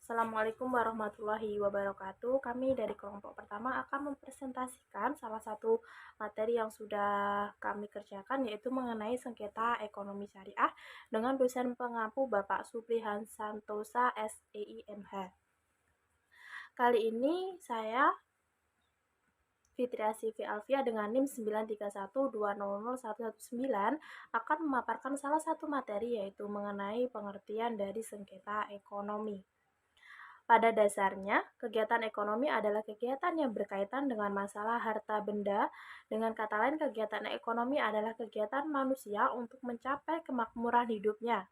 Assalamualaikum warahmatullahi wabarakatuh. Kami dari kelompok pertama akan mempresentasikan salah satu materi yang sudah kami kerjakan, yaitu mengenai sengketa ekonomi syariah dengan dosen pengampu Bapak Suprihan Santosa SEIMH. Kali ini saya Fitri Asifi Alfia dengan NIM 931200119 akan memaparkan salah satu materi, yaitu mengenai pengertian dari sengketa ekonomi. Pada dasarnya, kegiatan ekonomi adalah kegiatan yang berkaitan dengan masalah harta benda. Dengan kata lain, kegiatan ekonomi adalah kegiatan manusia untuk mencapai kemakmuran hidupnya.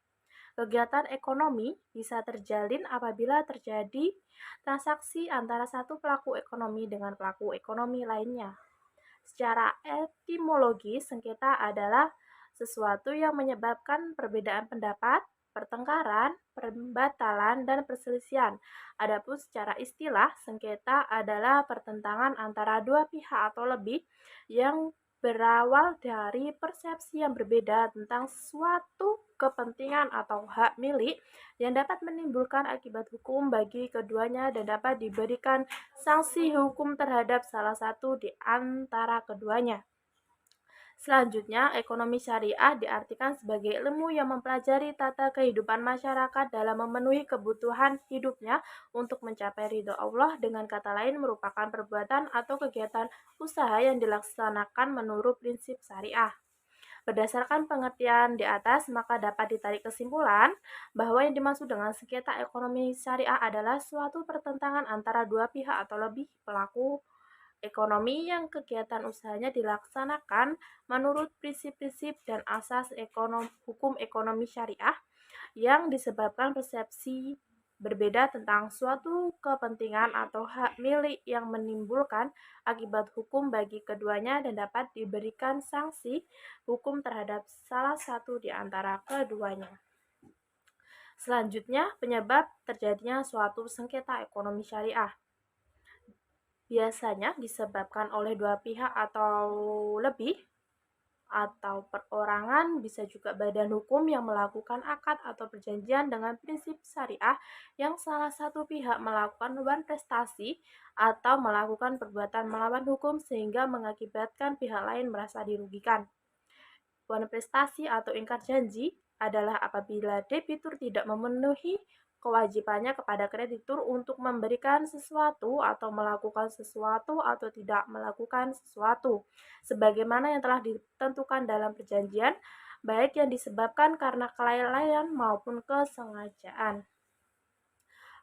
Kegiatan ekonomi bisa terjalin apabila terjadi transaksi antara satu pelaku ekonomi dengan pelaku ekonomi lainnya. Secara etimologi, sengketa adalah sesuatu yang menyebabkan perbedaan pendapat, pertengkaran, pembatalan, dan perselisihan. Adapun secara istilah, sengketa adalah pertentangan antara dua pihak atau lebih yang berawal dari persepsi yang berbeda tentang suatu kepentingan atau hak milik yang dapat menimbulkan akibat hukum bagi keduanya dan dapat diberikan sanksi hukum terhadap salah satu di antara keduanya. Selanjutnya, ekonomi syariah diartikan sebagai ilmu yang mempelajari tata kehidupan masyarakat dalam memenuhi kebutuhan hidupnya untuk mencapai ridho Allah, dengan kata lain merupakan perbuatan atau kegiatan usaha yang dilaksanakan menurut prinsip syariah. Berdasarkan pengertian di atas, maka dapat ditarik kesimpulan bahwa yang dimaksud dengan sengketa ekonomi syariah adalah suatu pertentangan antara dua pihak atau lebih pelaku ekonomi yang kegiatan usahanya dilaksanakan menurut prinsip-prinsip dan asas hukum ekonomi syariah yang disebabkan persepsi berbeda tentang suatu kepentingan atau hak milik yang menimbulkan akibat hukum bagi keduanya dan dapat diberikan sanksi hukum terhadap salah satu di antara keduanya. Selanjutnya, penyebab terjadinya suatu sengketa ekonomi syariah biasanya disebabkan oleh dua pihak atau lebih, atau perorangan, bisa juga badan hukum yang melakukan akad atau perjanjian dengan prinsip syariah yang salah satu pihak melakukan prestasi atau melakukan perbuatan melawan hukum sehingga mengakibatkan pihak lain merasa dirugikan. Prestasi atau ingkar janji adalah apabila debitur tidak memenuhi kewajibannya kepada kreditur untuk memberikan sesuatu atau melakukan sesuatu atau tidak melakukan sesuatu, sebagaimana yang telah ditentukan dalam perjanjian, baik yang disebabkan karena kelalaian maupun kesengajaan.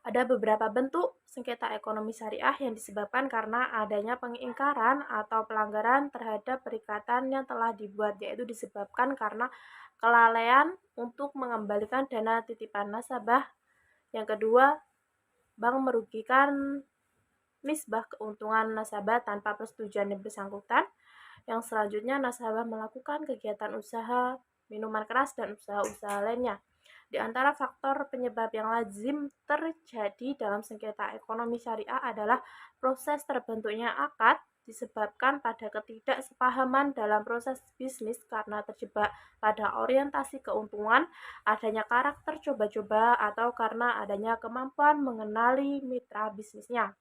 Ada beberapa bentuk sengketa ekonomi syariah yang disebabkan karena adanya pengingkaran atau pelanggaran terhadap perikatan yang telah dibuat, yaitu disebabkan karena kelalaian untuk mengembalikan dana titipan nasabah. Yang kedua, bank merugikan nisbah keuntungan nasabah tanpa persetujuan yang bersangkutan. Yang selanjutnya, nasabah melakukan kegiatan usaha minuman keras dan usaha-usaha lainnya. Di antara faktor penyebab yang lazim terjadi dalam sengketa ekonomi syariah adalah proses terbentuknya akad disebabkan pada ketidaksepahaman dalam proses bisnis karena terjebak pada orientasi keuntungan, adanya karakter coba-coba, atau karena adanya kemampuan mengenali mitra bisnisnya.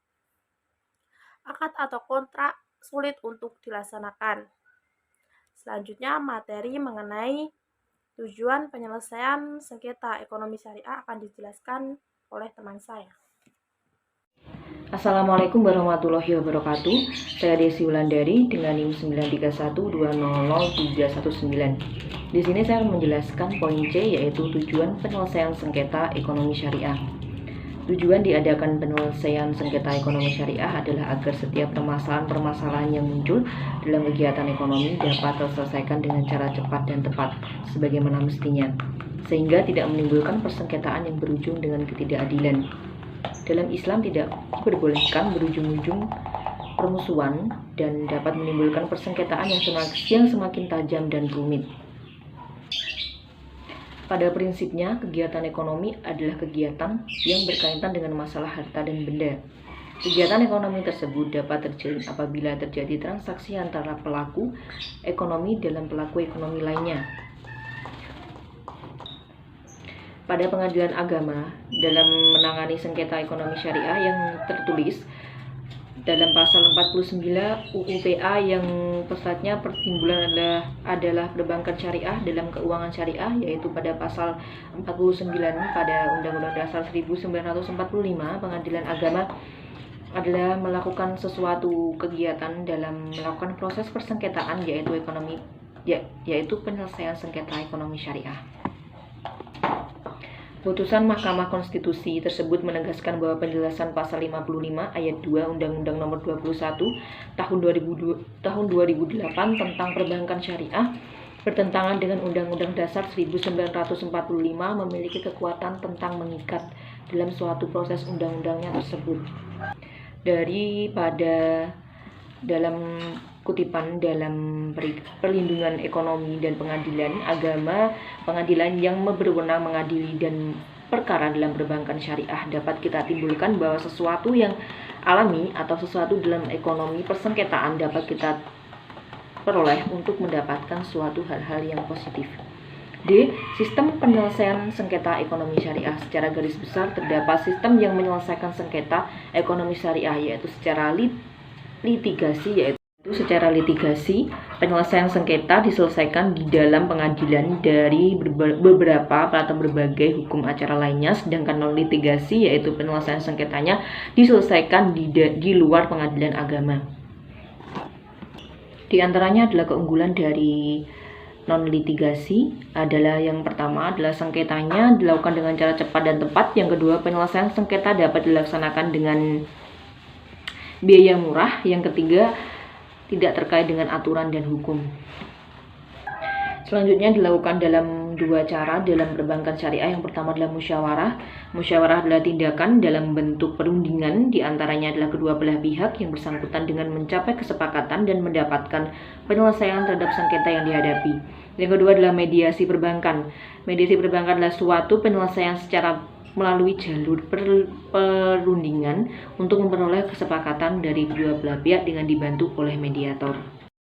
Akad atau kontrak sulit untuk dilaksanakan. Selanjutnya, materi mengenai tujuan penyelesaian sengketa ekonomi syariah akan dijelaskan oleh teman saya. Assalamualaikum warahmatullahi wabarakatuh. Saya Desi Wulandari dengan NIM 931200319. Di sini saya akan menjelaskan poin C, yaitu tujuan penyelesaian sengketa ekonomi syariah. Tujuan diadakan penyelesaian sengketa ekonomi syariah adalah agar setiap permasalahan-permasalahan yang muncul dalam kegiatan ekonomi dapat terselesaikan dengan cara cepat dan tepat sebagaimana mestinya, sehingga tidak menimbulkan persengketaan yang berujung dengan ketidakadilan. Dalam Islam tidak diperbolehkan berujung-ujung permusuhan dan dapat menimbulkan persengketaan yang semakin tajam dan rumit. Pada prinsipnya, kegiatan ekonomi adalah kegiatan yang berkaitan dengan masalah harta dan benda. Kegiatan ekonomi tersebut dapat terjalin apabila terjadi transaksi antara pelaku ekonomi dan pelaku ekonomi lainnya. pada pengadilan agama dalam menangani sengketa ekonomi syariah yang tertulis dalam pasal 49 UU PA yang pesannya pertimbulan adalah perbankan syariah dalam keuangan syariah, yaitu pada pasal 49 pada Undang-Undang Dasar 1945. Pengadilan agama adalah melakukan sesuatu kegiatan dalam melakukan proses persengketaan yaitu penyelesaian sengketa ekonomi syariah. Putusan Mahkamah Konstitusi tersebut menegaskan bahwa penjelasan pasal 55 ayat 2 Undang-Undang Nomor 21 tahun 2008 tentang perbankan syariah bertentangan dengan Undang-Undang Dasar 1945 memiliki kekuatan tentang mengikat dalam suatu proses undang-undangnya tersebut. Daripada dalam kutipan dalam perlindungan ekonomi dan pengadilan agama, pengadilan yang berwenang mengadili dan perkara dalam perbankan syariah dapat kita timbulkan bahwa sesuatu yang alami atau sesuatu dalam ekonomi persengketaan dapat kita peroleh untuk mendapatkan suatu hal-hal yang positif. D. Sistem penyelesaian sengketa ekonomi syariah. Secara garis besar terdapat sistem yang menyelesaikan sengketa ekonomi syariah, yaitu secara litigasi, secara litigasi, penyelesaian sengketa diselesaikan di dalam pengadilan dari beberapa atau berbagai hukum acara lainnya, sedangkan non litigasi yaitu penyelesaian sengketanya diselesaikan di luar pengadilan agama. Di antaranya adalah keunggulan dari non litigasi adalah yang pertama adalah sengketanya dilakukan dengan cara cepat dan tepat. Yang kedua, penyelesaian sengketa dapat dilaksanakan dengan biaya murah. Yang ketiga, tidak terkait dengan aturan dan hukum. Selanjutnya dilakukan dalam dua cara dalam perbankan syariah. Yang pertama adalah musyawarah. Musyawarah adalah tindakan dalam bentuk perundingan, di antaranya adalah kedua belah pihak yang bersangkutan dengan mencapai kesepakatan dan mendapatkan penyelesaian terhadap sengketa yang dihadapi. Yang kedua adalah mediasi perbankan. Mediasi perbankan adalah suatu penyelesaian secara melalui jalur perundingan untuk memperoleh kesepakatan dari kedua belah pihak dengan dibantu oleh mediator.